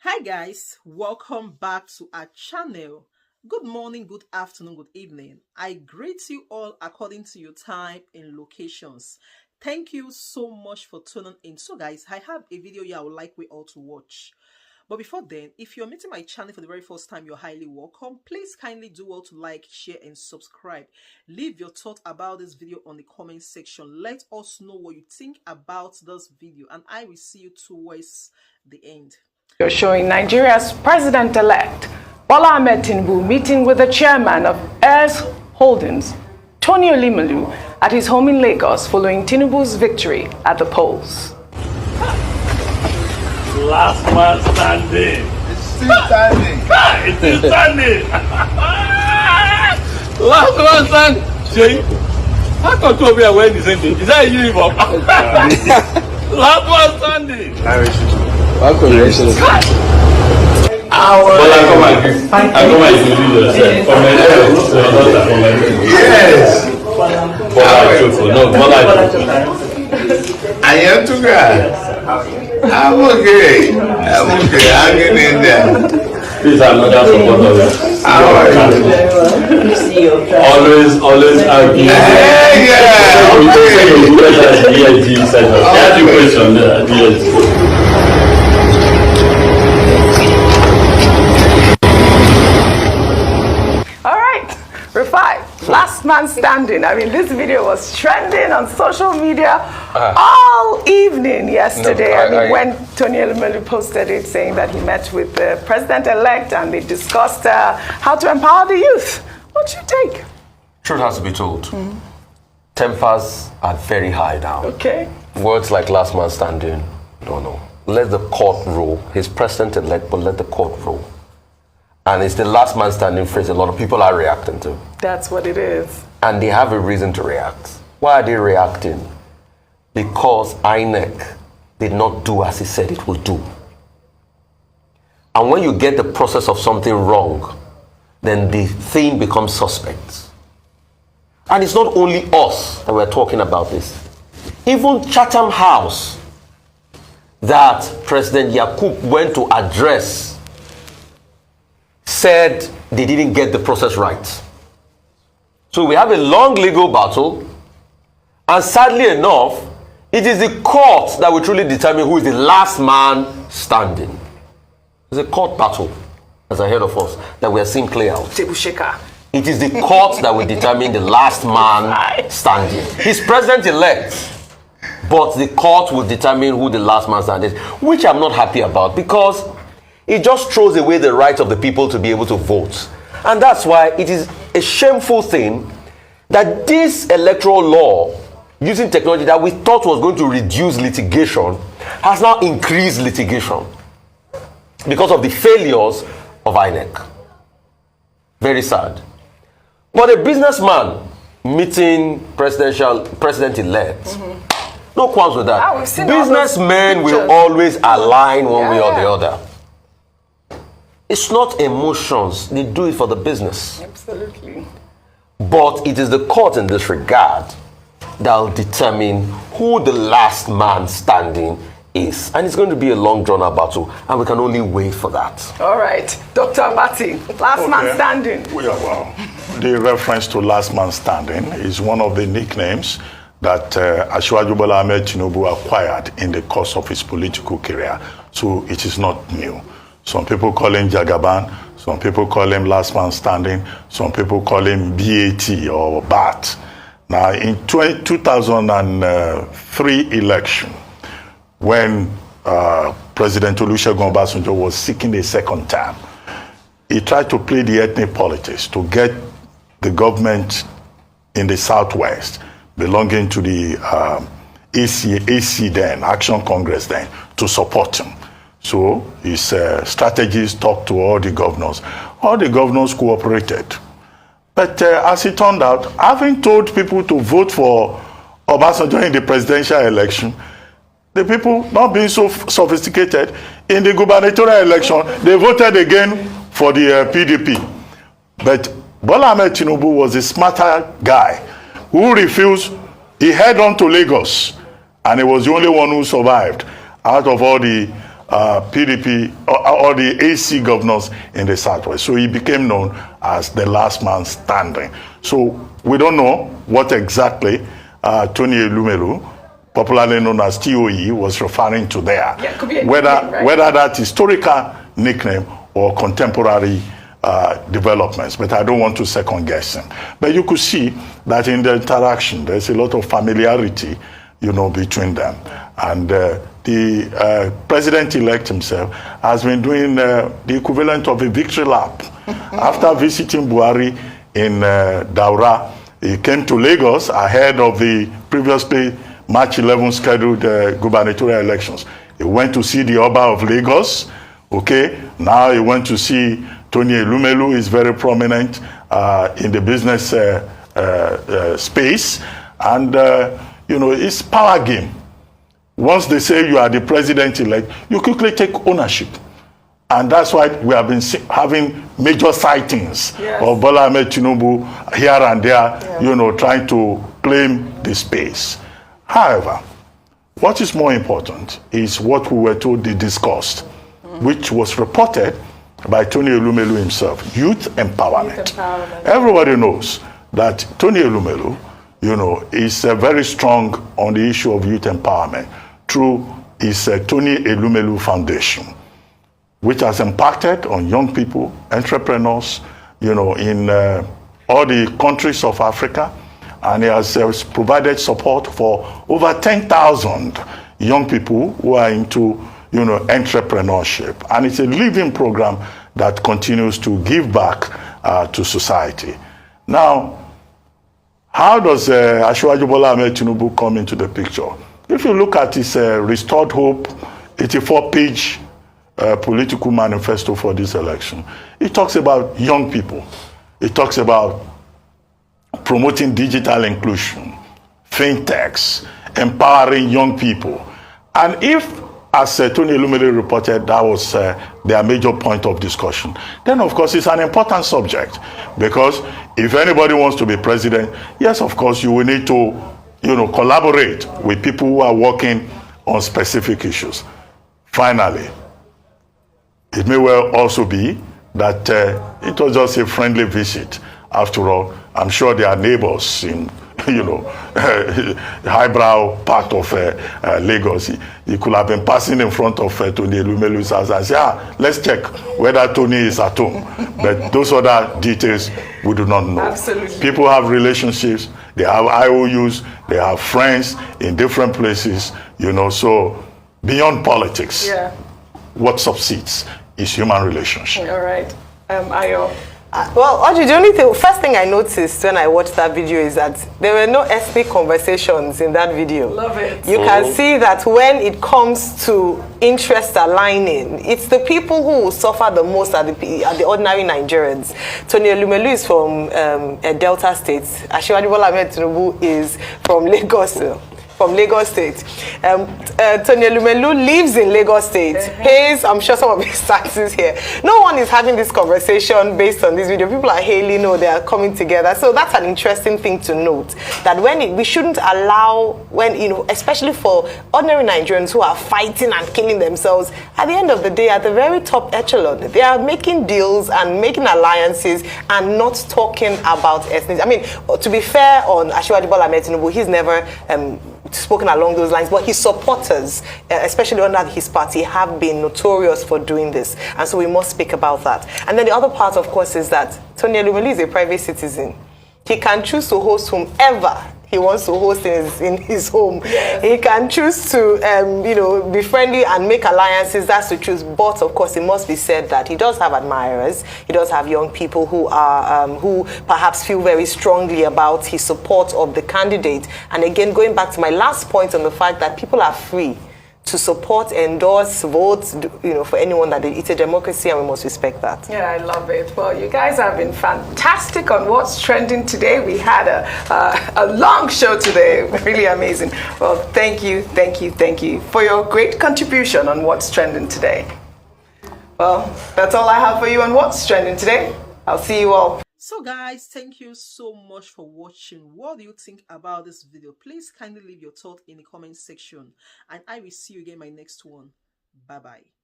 Hi guys, welcome back to our channel. Good morning, good afternoon, good evening. I greet you all according to your time and locations. Thank you so much for tuning in. So guys, I have a video here I would like we all to watch. But before then, if you're meeting my channel for the very first time, you're highly welcome. Please kindly do well to like, share, and subscribe. Leave your thought about this video on the comment section. Let us know what you think about this video, and I will see you towards the end. You're showing Nigeria's president-elect Bola Ahmed Tinubu meeting with the chairman of Heirs Holdings, Tony Elumelu, at his home in Lagos following Tinubu's victory at the polls. Last man standing. It's still standing. It's still standing. Last man standing. Jay, how come you are wearing the same thing? Is that a uniform? Last man standing. Congratulations. Yes. I am too good. I'm okay. I'm okay. I'm getting in there. These are another supporter. How are you? Always argue. Yeah. Last man standing. I mean, this video was trending on social media all evening yesterday. When Tony Elumelu posted it saying that he met with the president-elect and they discussed how to empower the youth. What do you take? Truth has to be told. Tempers are very high now. Okay. Words like last man standing, no. Let the court rule. He's president-elect, but let the court rule. And it's the last man standing phrase a lot of people are reacting to. That's what it is. And they have a reason to react. Why are they reacting? Because INEC did not do as he said it would do. And when you get the process of something wrong, then the thing becomes suspect. And it's not only us that we're talking about this. Even Chatham House that President Yakub went to address said they didn't get the process right. So we have a long legal battle, and sadly enough, it is the court that will truly determine who is the last man standing. It's a court battle, as ahead of us, that we are seeing play out. It is the court that will determine the last man standing. He's president-elect, but the court will determine who the last man standing is, which I'm not happy about, because it just throws away the right of the people to be able to vote. And that's why it is a shameful thing that this electoral law, using technology that we thought was going to reduce litigation, has now increased litigation because of the failures of INEC. Very sad. But a businessman meeting president-elect, no qualms with that. Businessmen will always align one way or the other. It's not emotions. They do it for the business. Absolutely. But it is the court in this regard that will determine who the last man standing is. And it's going to be a long drawn-out battle, and we can only wait for that. All right. Dr. Mati, last man standing. Well, the reference to last man standing is one of the nicknames that Asiwaju Bola Ahmed Tinubu acquired in the course of his political career. So it is not new. Some people call him Jagaban, some people call him last man standing, some people call him BAT or BAT. Now, in 2003 election, when President Olusegun Obasanjo was seeking a second term, he tried to play the ethnic politics to get the government in the Southwest, belonging to the AC then, Action Congress then, to support him. So his strategies talked to all the governors. All the governors cooperated. But as it turned out, having told people to vote for Obasanjo in the presidential election, the people, not being so sophisticated, in the gubernatorial election, they voted again for the PDP. But Bola Ahmed Tinubu was a smarter guy who refused. He head on to Lagos, and he was the only one who survived out of all the PDP or the AC governors in the Southwest. So he became known as the last man standing. So we don't know what exactly Tony Elumelu, popularly known as TOE, was referring to there. Yeah, could be a whether nickname, right? whether that historical nickname or contemporary developments, but I don't want to second guess him. But you could see that in the interaction, there's a lot of familiarity, between them. And the president-elect himself has been doing the equivalent of a victory lap. After visiting Buhari in Daura, he came to Lagos ahead of the previously March 11 scheduled gubernatorial elections. He went to see the Oba of Lagos. Okay, now he went to see Tony Elumelu, is very prominent in the business space. And, it's power game. Once they say you are the president-elect, you quickly take ownership. And that's why we have been having major sightings of Bola Ahmed Tinubu here and there, trying to claim the space. However, what is more important is what we were told they discussed, which was reported by Tony Elumelu himself, youth empowerment. Everybody knows that Tony Elumelu, is very strong on the issue of youth empowerment through his Tony Elumelu Foundation, which has impacted on young people, entrepreneurs, in all the countries of Africa. And he has provided support for over 10,000 young people who are into, entrepreneurship. And it's a living program that continues to give back to society. Now, how does Asiwaju Bola Ahmed Tinubu come into the picture? If you look at his Restored Hope 84-page political manifesto for this election, it talks about young people. It talks about promoting digital inclusion, fintechs, empowering young people. And if, as Tony Elumelu reported, that was their major point of discussion, then of course it's an important subject, because if anybody wants to be president, yes, of course you will need to, collaborate with people who are working on specific issues. Finally, it may well also be that it was just a friendly visit. After all, I'm sure there are neighbors in, highbrow part of Lagos. He could have been passing in front of Tony Elumelu's house and say, let's check whether Tony is at home. But those other details we do not know. Absolutely. People have relationships, they have IOUs, they have friends in different places, so beyond politics, what subsists is human relationship. All right. Ayo. Well, Audrey, first thing I noticed when I watched that video is that there were no ethnic conversations in that video. Love it. You can see that when it comes to interest aligning, it's the people who suffer the most are the ordinary Nigerians. Tony Elumelu is from Delta State. Asiwaju Bola Ahmed Tinubu is from Lagos. State. Tony Elumelu lives in Lagos State, pays, I'm sure, some of his taxes here. No one is having this conversation based on this video. People are hailing, they are coming together. So that's an interesting thing to note, that we shouldn't allow, especially for ordinary Nigerians who are fighting and killing themselves, at the end of the day, at the very top echelon, they are making deals and making alliances and not talking about ethnicity. I mean, to be fair on Asiwaju Bola Ahmed Tinubu, he's never spoken along those lines, but his supporters, especially under his party, have been notorious for doing this, and so we must speak about that. And then the other part, of course, is that Tony Elumelu is a private citizen. He can choose to host whomever he wants to host in his home. Yes. He can choose to be friendly and make alliances. That's to choose. But of course, it must be said that he does have admirers. He does have young people who are who perhaps feel very strongly about his support of the candidate. And again, going back to my last point on the fact that people are free to support, endorse, vote, for anyone that it's a democracy, and we must respect that. Yeah, I love it. Well, you guys have been fantastic on what's trending today. We had a long show today, really amazing. Well, thank you for your great contribution on what's trending today. Well, that's all I have for you on what's trending today. I'll see you all. So guys, thank you so much for watching. What do you think about this video? Please kindly leave your thought in the comment section, and I will see you again in my next one. Bye bye.